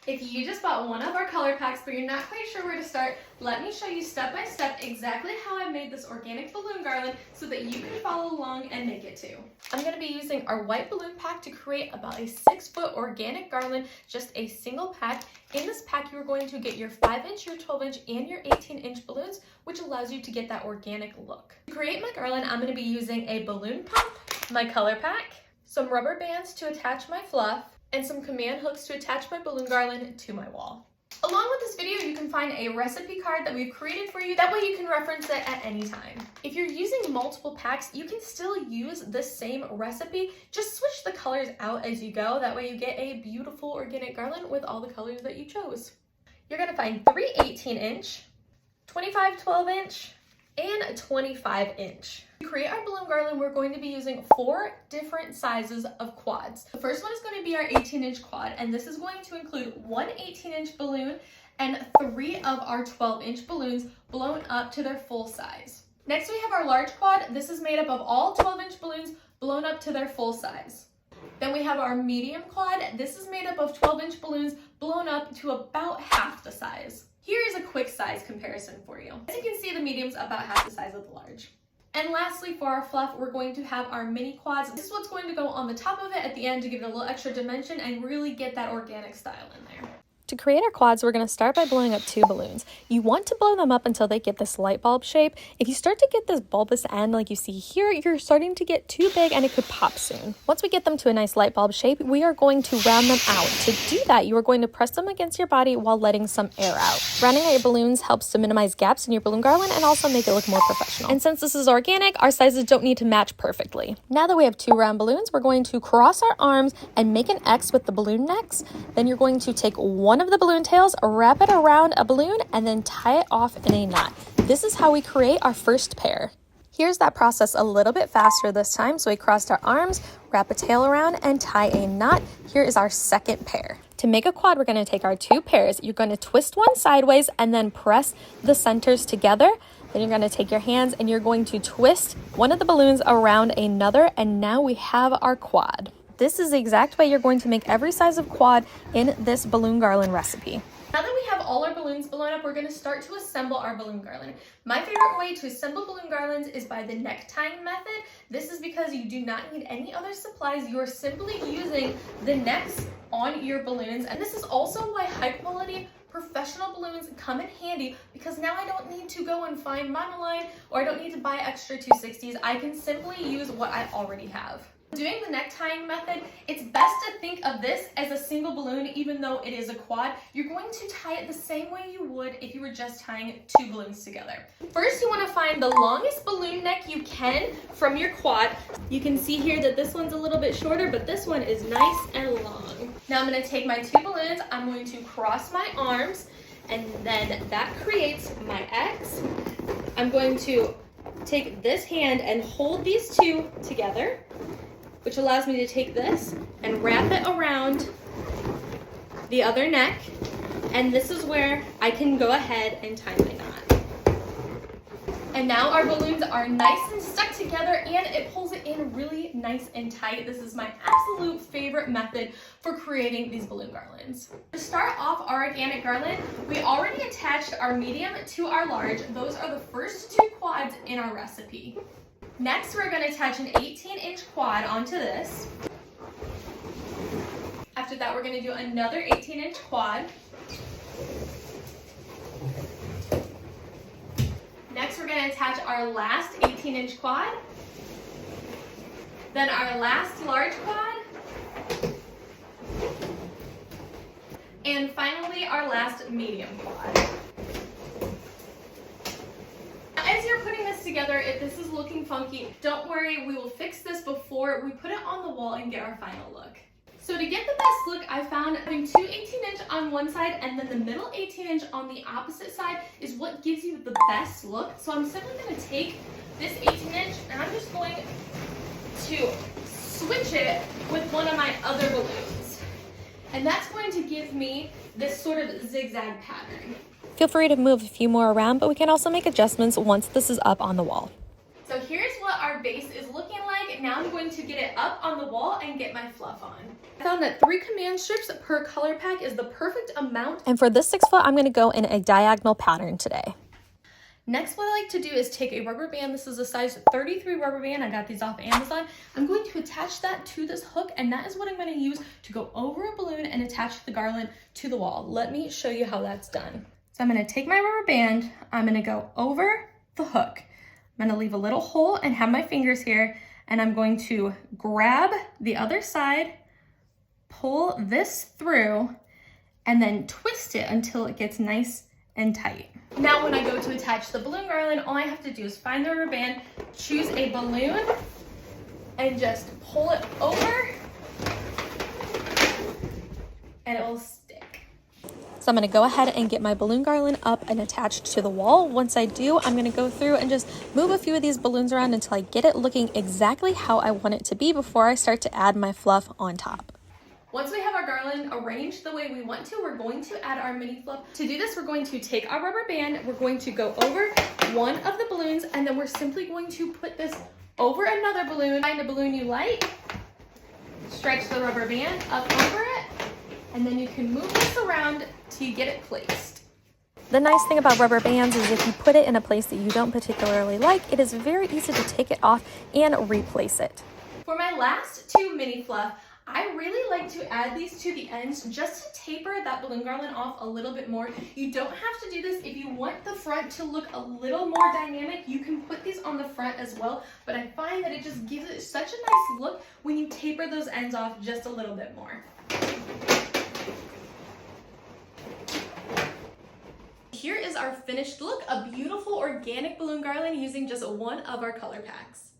If you just bought one of our color packs but you're not quite sure where to start, let me show you step by step exactly how I made this organic balloon garland so that you can follow along and make it too. I'm going to be using our white balloon pack to create about a 6-foot organic garland, just a single pack. In this pack, you're going to get your 5-inch, your 12-inch, and your 18-inch balloons, which allows you to get that organic look. To create my garland, I'm going to be using a balloon pump, my color pack, some rubber bands to attach my fluff, and some command hooks to attach my balloon garland to my wall. Along with this video, you can find a recipe card that we've created for you. That way you can reference it at any time. If you're using multiple packs, you can still use the same recipe. Just switch the colors out as you go. That way you get a beautiful organic garland with all the colors that you chose. You're gonna find 3 18-inch, 25 12-inch, and a 25-inch. To create our balloon garland, we're going to be using 4 different sizes of quads. The first one is going to be our 18-inch quad, and this is going to include 1 18-inch balloon and 3 of our 12-inch balloons blown up to their full size. Next, we have our large quad. This is made up of all 12-inch balloons blown up to their full size. Then we have our medium quad. This is made up of 12-inch balloons blown up to about half the size. Here is a quick size comparison for you. As you can see, the medium's about half the size of the large. And lastly, for our fluff, we're going to have our mini quads. This is what's going to go on the top of it at the end to give it a little extra dimension and really get that organic style in there. To create our quads, we're going to start by blowing up 2 balloons. You want to blow them up until they get this light bulb shape. If you start to get this bulbous end like you see here, you're starting to get too big and it could pop soon. Once we get them to a nice light bulb shape, we are going to round them out. To do that, you are going to press them against your body while letting some air out. Rounding out your balloons helps to minimize gaps in your balloon garland and also make it look more professional. And since this is organic, our sizes don't need to match perfectly. Now that we have 2 round balloons, we're going to cross our arms and make an X with the balloon necks. Then you're going to take one of the balloon tails, wrap it around a balloon, and then tie it off in a knot. This is how we create our first pair. Here's that process a little bit faster this time. So we crossed our arms, wrap a tail around, and tie a knot. Here is our second pair. To make a quad, we're going to take our 2 pairs. You're going to twist one sideways and then press the centers together. Then you're going to take your hands and you're going to twist one of the balloons around another, and now we have our quad. This is the exact way you're going to make every size of quad in this balloon garland recipe. Now that we have all our balloons blown up, we're going to start to assemble our balloon garland. My favorite way to assemble balloon garlands is by the neck tying method. This is because you do not need any other supplies. You are simply using the necks on your balloons. And this is also why high quality professional balloons come in handy, because now I don't need to go and find monoline, or I don't need to buy extra 260s. I can simply use what I already have. Doing the neck tying method, it's best to think of this as a single balloon, even though it is a quad. You're going to tie it the same way you would if you were just tying 2 balloons together. First, you want to find the longest balloon neck you can from your quad. You can see here that this one's a little bit shorter, but this one is nice and long. Now I'm going to take my 2 balloons, I'm going to cross my arms, and then that creates my X. I'm going to take this hand and hold these 2 together, which allows me to take this and wrap it around the other neck. And this is where I can go ahead and tie my knot. And now our balloons are nice and stuck together, and it pulls it in really nice and tight. This is my absolute favorite method for creating these balloon garlands. To start off our organic garland, we already attached our medium to our large. Those are the first 2 quads in our recipe. Next, we're going to attach an 18-inch quad onto this. After that, we're going to do another 18-inch quad. Next, we're going to attach our last 18-inch quad. Then our last large quad. And finally, our last medium quad. As you're putting this together, if this is looking funky, don't worry, we will fix this before we put it on the wall and get our final look. So to get the best look, I found having 2 18-inch on one side and then the middle 18-inch on the opposite side is what gives you the best look. So I'm simply going to take this 18-inch and I'm just going to switch it with one of my other balloons. And that's going to give me this sort of zigzag pattern. Feel free to move a few more around, but we can also make adjustments once this is up on the wall. So here's what our base is looking like now I'm going to get it up on the wall and get my fluff on. I found that 3 command strips per color pack is the perfect amount. And for this 6 foot, I'm going to go in a diagonal pattern today. Next, what I like to do is take a rubber band. This is a size 33 rubber band. I got these off Amazon. I'm going to attach that to this hook, and that is what I'm going to use to go over a balloon and attach the garland to the wall. Let me show you how that's done. So I'm going to take my rubber band. I'm going to go over the hook. I'm going to leave a little hole and have my fingers here, and I'm going to grab the other side, pull this through, and then twist it until it gets nice and tight. Now when I go to attach the balloon garland, all I have to do is find the rubber band, choose a balloon, and just pull it over, and it will stick. So I'm going to go ahead and get my balloon garland up and attached to the wall. Once I do, I'm going to go through and just move a few of these balloons around until I get it looking exactly how I want it to be before I start to add my fluff on top. Once we have our garland arranged the way we want to, we're going to add our mini fluff. To do this, we're going to take our rubber band, we're going to go over one of the balloons, and then we're simply going to put this over another balloon. Find a balloon you like, stretch the rubber band up over it, and then you can move this around till you get it placed. The nice thing about rubber bands is if you put it in a place that you don't particularly like, it is very easy to take it off and replace it. For my last 2 mini fluff, I really like to add these to the ends just to taper that balloon garland off a little bit more. You don't have to do this. If you want the front to look a little more dynamic, you can put these on the front as well, but I find that it just gives it such a nice look when you taper those ends off just a little bit more. Here is our finished look, a beautiful organic balloon garland using just one of our color packs.